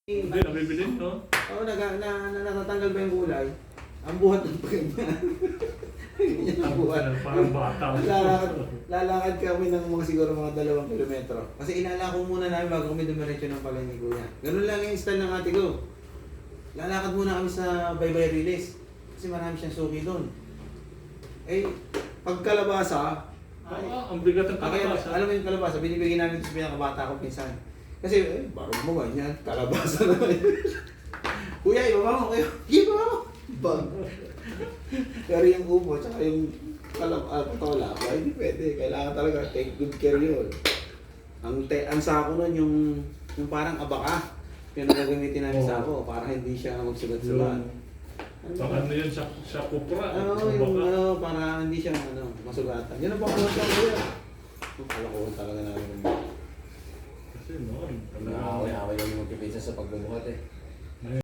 Hindi, nabibili, no? Oo, natatanggal ba yung kulay? Ang buhat ng pagkanyan. Hindi niya nabuhat. Parang bata. Lalakad kami ng mga siguro mga 2 kilometro. Kasi ilalako muna namin bago kami dumiretso ng palay ni Kuya. Ganun lang yung style ng ate ko. Lalakad muna kami sa Baybay Riles. Kasi marami siyang suki doon. Eh, pagkalabasa, Ang bigat ng kalabasa. alam mo yung kalabasa, binibigyan namin sa pinakabata ko pinsan. Kasi, barong mo ganyan, kalabasa na yun. Kuya, ibaba mo kayo. Ibaba mo. Bang. Pero yung upo, tsaka yung patola, hindi pwede. Kailangan talaga take good care yun. Ang sako nun, yung parang abaka. Yung nagagamitin namin sako, para hindi siya magsugat-sugat. Baka ano yun sa kupra. Oo, para hindi siya masugatan. Yun ang pakulat ko kuya. Ang kalakuhan talaga namin. Kasi noon. Nakakaway-away yung magpipisa sa pagbubuhat eh.